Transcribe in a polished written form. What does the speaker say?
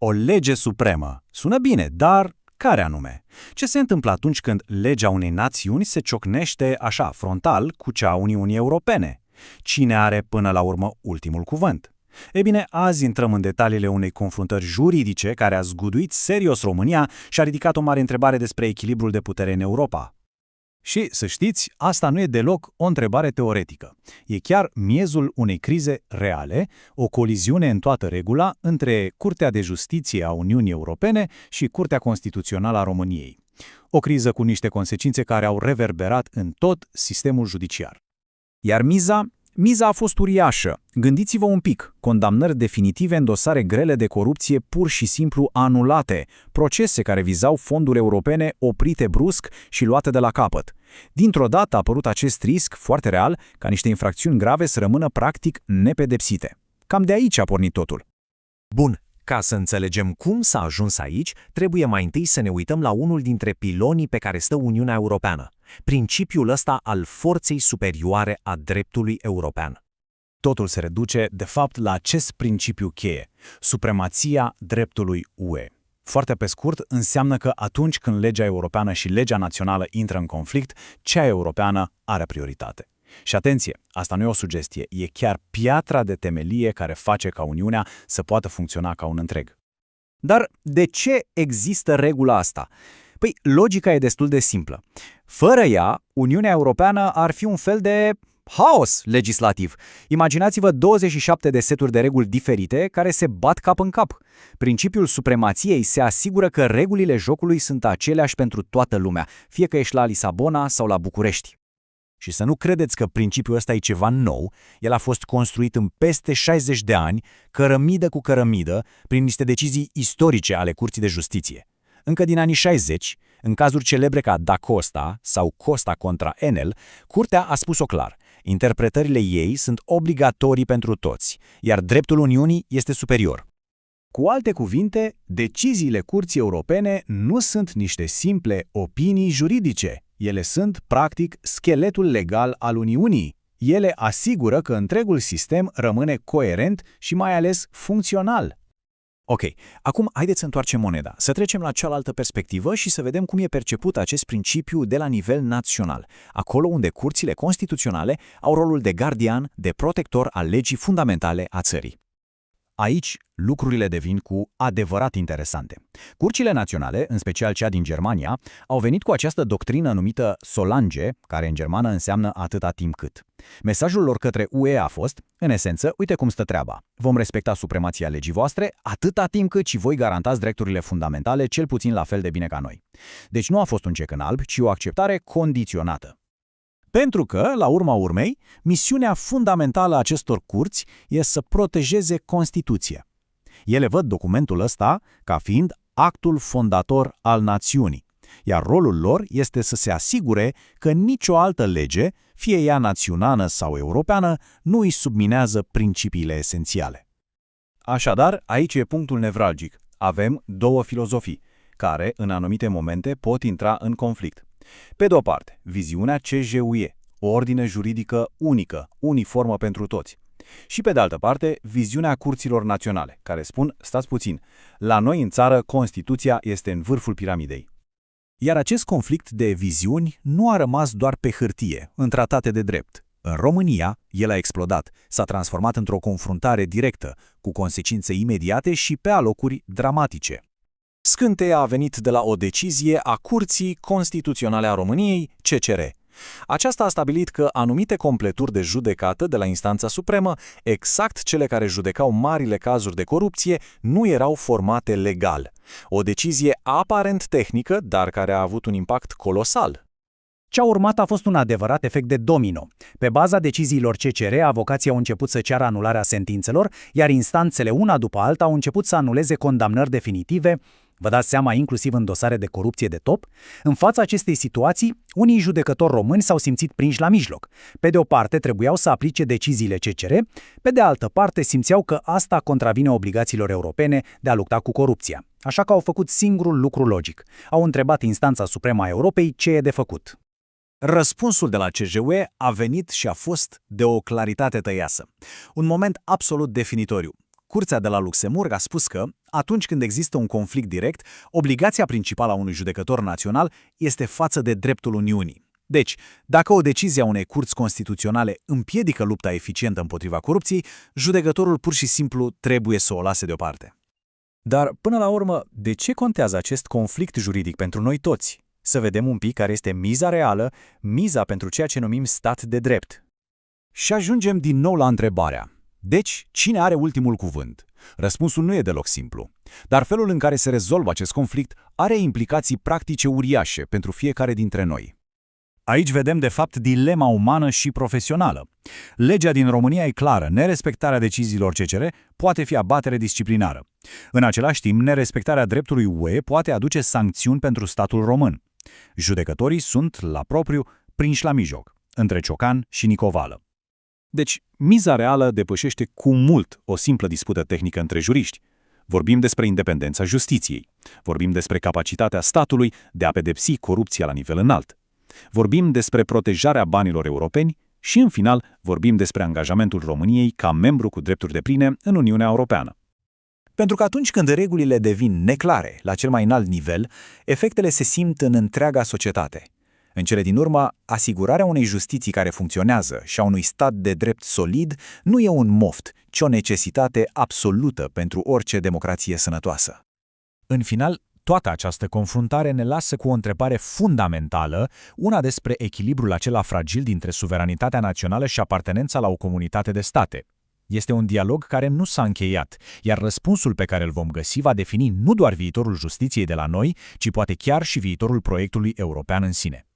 O lege supremă. Sună bine, dar care anume? Ce se întâmplă atunci când legea unei națiuni se ciocnește așa, frontal, cu cea a Uniunii Europene? Cine are până la urmă ultimul cuvânt? Ei bine, azi intrăm în detaliile unei confruntări juridice care a zguduit serios România și a ridicat o mare întrebare despre echilibrul de putere în Europa. Și, să știți, asta nu e deloc o întrebare teoretică. E chiar miezul unei crize reale, o coliziune în toată regula între Curtea de Justiție a Uniunii Europene și Curtea Constituțională a României. O criză cu niște consecințe care au reverberat în tot sistemul judiciar. Iar miza a fost uriașă. Gândiți-vă un pic, condamnări definitive în dosare grele de corupție pur și simplu anulate, procese care vizau fonduri europene oprite brusc și luate de la capăt. Dintr-o dată a apărut acest risc foarte real ca niște infracțiuni grave să rămână practic nepedepsite. Cam de aici a pornit totul. Bun, ca să înțelegem cum s-a ajuns aici, trebuie mai întâi să ne uităm la unul dintre pilonii pe care stă Uniunea Europeană, principiul ăsta al forței superioare a dreptului european. Totul se reduce, de fapt, la acest principiu cheie, supremația dreptului UE. Foarte pe scurt, înseamnă că atunci când legea europeană și legea națională intră în conflict, cea europeană are prioritate. Și atenție, asta nu e o sugestie, e chiar piatra de temelie care face ca Uniunea să poată funcționa ca un întreg. Dar de ce există regula asta? Păi, logica e destul de simplă. Fără ea, Uniunea Europeană ar fi un fel de haos legislativ. Imaginați-vă 27 de seturi de reguli diferite care se bat cap în cap. Principiul supremației se asigură că regulile jocului sunt aceleași pentru toată lumea, fie că ești la Lisabona sau la București. Și să nu credeți că principiul ăsta e ceva nou, el a fost construit în peste 60 de ani, cărămidă cu cărămidă, prin niște decizii istorice ale Curții de Justiție. Încă din anii 60, în cazuri celebre ca Da Costa sau Costa contra Enel, Curtea a spus-o clar. Interpretările ei sunt obligatorii pentru toți, iar dreptul Uniunii este superior. Cu alte cuvinte, deciziile Curții Europene nu sunt niște simple opinii juridice. Ele sunt, practic, scheletul legal al Uniunii. Ele asigură că întregul sistem rămâne coerent și mai ales funcțional. Ok, acum haideți să întoarcem moneda, să trecem la cealaltă perspectivă și să vedem cum e perceput acest principiu de la nivel național, acolo unde curțile constituționale au rolul de gardian, de protector al legii fundamentale a țării. Aici, lucrurile devin cu adevărat interesante. Curțile naționale, în special cea din Germania, au venit cu această doctrină numită Solange, care în germană înseamnă atâta timp cât. Mesajul lor către UE a fost, în esență, uite cum stă treaba. Vom respecta supremația legii voastre atâta timp cât și voi garantați drepturile fundamentale cel puțin la fel de bine ca noi. Deci nu a fost un cec în alb, ci o acceptare condiționată. Pentru că, la urma urmei, misiunea fundamentală a acestor curți e să protejeze Constituția. Ele văd documentul ăsta ca fiind actul fondator al națiunii, iar rolul lor este să se asigure că nicio altă lege, fie ea națională sau europeană, nu îi subminează principiile esențiale. Așadar, aici e punctul nevralgic. Avem două filozofii, care, în anumite momente, pot intra în conflict. Pe de o parte, viziunea CJUE, o ordine juridică unică, uniformă pentru toți. Și pe de altă parte, viziunea curților naționale, care spun, stați puțin, la noi în țară Constituția este în vârful piramidei. Iar acest conflict de viziuni nu a rămas doar pe hârtie, în tratate de drept. În România, el a explodat, s-a transformat într-o confruntare directă, cu consecințe imediate și pe alocuri dramatice. Scânteia a venit de la o decizie a Curții Constituționale a României, CCR. Aceasta a stabilit că anumite completuri de judecată de la instanța supremă, exact cele care judecau marile cazuri de corupție, nu erau formate legal. O decizie aparent tehnică, dar care a avut un impact colosal. Ce a urmat a fost un adevărat efect de domino. Pe baza deciziilor CCR, avocații au început să ceară anularea sentințelor, iar instanțele una după alta au început să anuleze condamnări definitive, vă dați seama, inclusiv în dosare de corupție de top. În fața acestei situații, unii judecători români s-au simțit prinși la mijloc. Pe de o parte, trebuiau să aplice deciziile CCR, pe de altă parte, simțeau că asta contravine obligațiilor europene de a lupta cu corupția. Așa că au făcut singurul lucru logic. Au întrebat instanța supremă a Europei ce e de făcut. Răspunsul de la CJUE a venit și a fost de o claritate tăiasă. Un moment absolut definitoriu. Curtea de la Luxemburg a spus că, atunci când există un conflict direct, obligația principală a unui judecător național este față de dreptul Uniunii. Deci, dacă o decizie a unei curți constituționale împiedică lupta eficientă împotriva corupției, judecătorul pur și simplu trebuie să o lase deoparte. Dar, până la urmă, de ce contează acest conflict juridic pentru noi toți? Să vedem un pic care este miza reală, miza pentru ceea ce numim stat de drept. Și ajungem din nou la întrebarea. Deci, cine are ultimul cuvânt? Răspunsul nu e deloc simplu. Dar felul în care se rezolvă acest conflict are implicații practice uriașe pentru fiecare dintre noi. Aici vedem, de fapt, dilema umană și profesională. Legea din România e clară, nerespectarea deciziilor CCR poate fi abatere disciplinară. În același timp, nerespectarea dreptului UE poate aduce sancțiuni pentru statul român. Judecătorii sunt, la propriu, prinși la mijloc, între ciocan și nicovală. Deci, miza reală depășește cu mult o simplă dispută tehnică între juriști. Vorbim despre independența justiției. Vorbim despre capacitatea statului de a pedepsi corupția la nivel înalt. Vorbim despre protejarea banilor europeni și, în final, vorbim despre angajamentul României ca membru cu drepturi depline în Uniunea Europeană. Pentru că atunci când regulile devin neclare la cel mai înalt nivel, efectele se simt în întreaga societate. În cele din urmă, asigurarea unei justiții care funcționează și a unui stat de drept solid nu e un moft, ci o necesitate absolută pentru orice democrație sănătoasă. În final, toată această confruntare ne lasă cu o întrebare fundamentală, una despre echilibrul acela fragil dintre suveranitatea națională și apartenența la o comunitate de state. Este un dialog care nu s-a încheiat, iar răspunsul pe care îl vom găsi va defini nu doar viitorul justiției de la noi, ci poate chiar și viitorul proiectului european în sine.